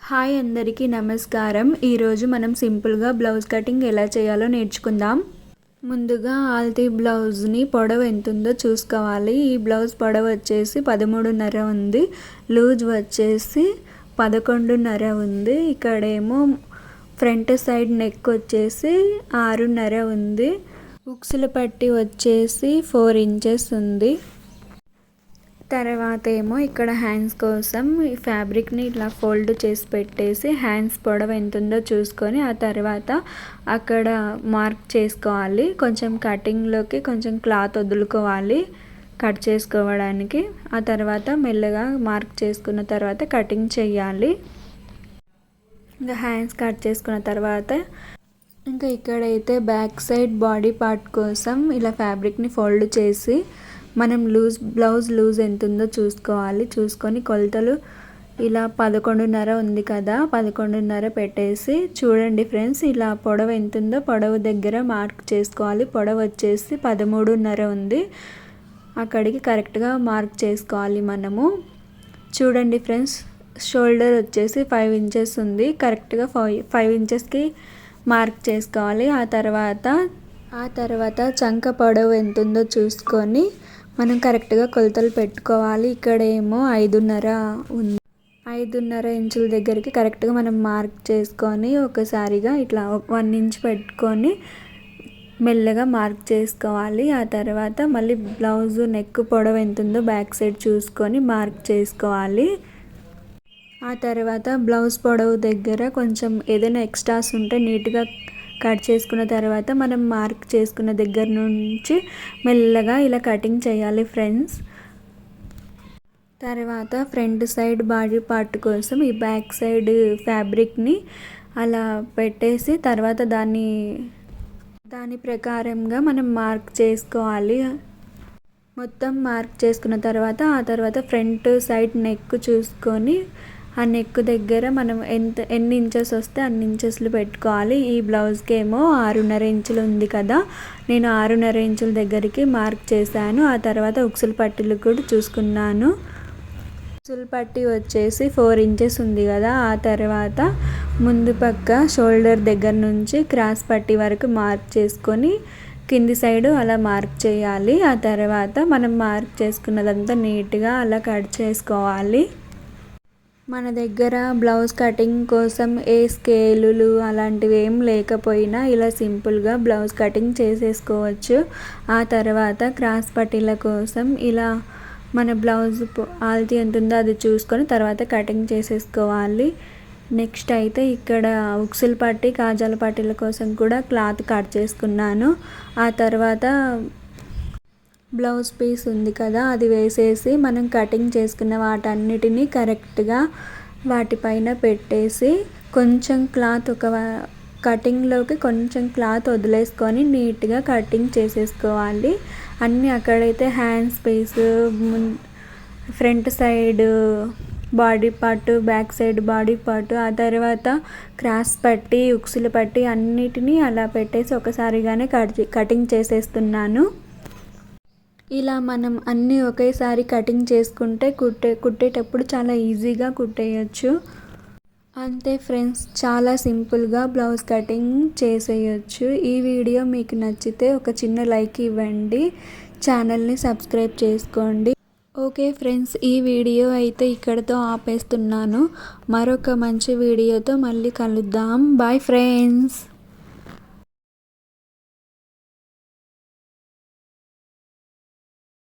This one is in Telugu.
హాయ్ అందరికీ నమస్కారం. ఈరోజు మనం సింపుల్గా బ్లౌజ్ కటింగ్ ఎలా చేయాలో నేర్చుకుందాం. ముందుగా ఆల్తీ బ్లౌజ్ని పొడవు ఎంత ఉందో చూసుకోవాలి. ఈ బ్లౌజ్ పొడవు వచ్చేసి 13.5 ఉంది, లూజ్ వచ్చేసి 11.5 ఉంది. ఇక్కడేమో ఫ్రంట్ సైడ్ నెక్ వచ్చేసి 6.5 ఉంది. ఉక్సుల పట్టి వచ్చేసి 4 ఇంచెస్ ఉంది. తర్వాత ఏమో ఇక్కడ హ్యాండ్స్ కోసం ఈ ఫ్యాబ్రిక్ని ఇట్లా ఫోల్డ్ చేసి పెట్టేసి హ్యాండ్స్ పొడవు ఎంత ఉందో చూసుకొని ఆ తర్వాత అక్కడ మార్క్ చేసుకోవాలి. కొంచెం కటింగ్లోకి కొంచెం క్లాత్ వదులుకోవాలి కట్ చేసుకోవడానికి. ఆ తర్వాత మెల్లగా మార్క్ చేసుకున్న తర్వాత కటింగ్ చేయాలి. ఇంకా హ్యాండ్స్ కట్ చేసుకున్న తర్వాత ఇంకా ఇక్కడైతే బ్యాక్ సైడ్ బాడీ పార్ట్ కోసం ఇలా ఫ్యాబ్రిక్ని ఫోల్డ్ చేసి మనం బ్లౌజ్ లూజ్ ఎంత ఉందో చూసుకోవాలి. చూసుకొని కొలతలు ఇలా 11.5 ఉంది కదా, 11.5 పెట్టేసి చూడండి ఫ్రెండ్స్, ఇలా పొడవు ఎంత ఉందో పొడవు దగ్గర మార్క్ చేసుకోవాలి. పొడవు వచ్చేసి 13.5 ఉంది, అక్కడికి కరెక్ట్గా మార్క్ చేసుకోవాలి మనము. చూడండి ఫ్రెండ్స్, షోల్డర్ వచ్చేసి 5 ఇంచెస్ ఉంది, కరెక్ట్గా 5 ఇంచెస్కి మార్క్ చేసుకోవాలి. ఆ తర్వాత చంక పొడవు ఎంత ఉందో చూసుకొని మనం కరెక్ట్గా కొలతలు పెట్టుకోవాలి. ఇక్కడేమో 5.5 ఉంది. 5.5 ఇంచుల దగ్గరికి కరెక్ట్గా మనం మార్క్ చేసుకొని ఒకసారిగా ఇట్లా 1 ఇంచ్ పెట్టుకొని మెల్లగా మార్క్ చేసుకోవాలి. ఆ తర్వాత మళ్ళీ బ్లౌజ్ నెక్ పొడవు ఎంత ఉందో బ్యాక్ సైడ్ చూసుకొని మార్క్ చేసుకోవాలి. ఆ తర్వాత బ్లౌజ్ పొడవు దగ్గర కొంచెం ఏదైనా ఎక్స్ట్రాస్ ఉంటే నీట్గా కట్ చేసుకున్న తర్వాత మనం మార్క్ చేసుకున్న దగ్గర నుంచి మెల్లగా ఇలా కటింగ్ చేయాలి ఫ్రెండ్స్. తర్వాత ఫ్రంట్ సైడ్ బాడీ పార్ట్ కోసం ఈ బ్యాక్ సైడ్ ఫ్యాబ్రిక్ని అలా పెట్టేసి తర్వాత దాని ప్రకారంగా మనం మార్క్ చేసుకోవాలి. మొత్తం మార్క్ చేసుకున్న తర్వాత ఆ తర్వాత ఫ్రంట్ సైడ్ నెక్ చూసుకొని ఆ నెక్ దగ్గర మనం ఎన్ని ఇంచెస్ వస్తే అన్ని ఇంచెస్లు పెట్టుకోవాలి. ఈ బ్లౌజ్కి ఏమో 6.5 ఇంచులు ఉంది కదా, నేను 6.5 ఇంచుల దగ్గరికి మార్క్ చేశాను. ఆ తర్వాత ఉక్సుల పట్టీలు కూడా చూసుకున్నాను. ఉక్సుల పట్టీ వచ్చేసి 4 ఇంచెస్ ఉంది కదా. ఆ తర్వాత ముందు పక్క షోల్డర్ దగ్గర నుంచి క్రాస్ పట్టీ వరకు మార్క్ చేసుకొని కింది సైడు అలా మార్క్ చేయాలి. ఆ తర్వాత మనం మార్క్ చేసుకున్నదంతా నీట్గా అలా కట్ చేసుకోవాలి. మన దగ్గర బ్లౌజ్ కటింగ్ కోసం ఏ స్కేలులు అలాంటివి ఏం లేకపోయినా ఇలా సింపుల్గా బ్లౌజ్ కటింగ్ చేసేసుకోవచ్చు. ఆ తర్వాత క్రాస్ పట్టీల కోసం ఇలా మన బ్లౌజ్ ఆల్తీ ఎంత ఉందో అది చూసుకొని తర్వాత కటింగ్ చేసేసుకోవాలి. నెక్స్ట్ అయితే ఇక్కడ ఉక్సుల పట్టీ కాజాల పట్టీల కోసం కూడా క్లాత్ కట్ చేసుకున్నాను. ఆ తర్వాత బ్లౌజ్ పీస్ ఉంది కదా, అది వేసేసి మనం కటింగ్ చేసుకున్న వాటన్నిటినీ కరెక్ట్గా వాటిపైన పెట్టేసి కొంచెం క్లాత్ కటింగ్లోకి కొంచెం క్లాత్ వదిలేసుకొని నీట్గా కటింగ్ చేసేసుకోవాలి. అన్నీ అక్కడైతే hands piece, front side body part, back side body part, ఆ తర్వాత క్రాస్ పట్టి, ఉక్సుల పట్టి అన్నిటినీ అలా పెట్టేసి ఒకసారిగానే కటింగ్ చేసేస్తున్నాను. ఇలా మనం అన్నీ ఒకేసారి కటింగ్ చేసుకుంటే కుట్టేటప్పుడు చాలా ఈజీగా కుట్టేయచ్చు. అంతే ఫ్రెండ్స్, చాలా సింపుల్గా బ్లౌజ్ కటింగ్ చేసేయచ్చు. ఈ వీడియో మీకు నచ్చితే ఒక చిన్న లైక్ ఇవ్వండి, ఛానల్ని సబ్స్క్రైబ్ చేసుకోండి. ఓకే ఫ్రెండ్స్, ఈ వీడియో అయితే ఇక్కడితో ఆపేస్తున్నాను. మరొక మంచి వీడియోతో మళ్ళీ కలుద్దాం. Bye friends.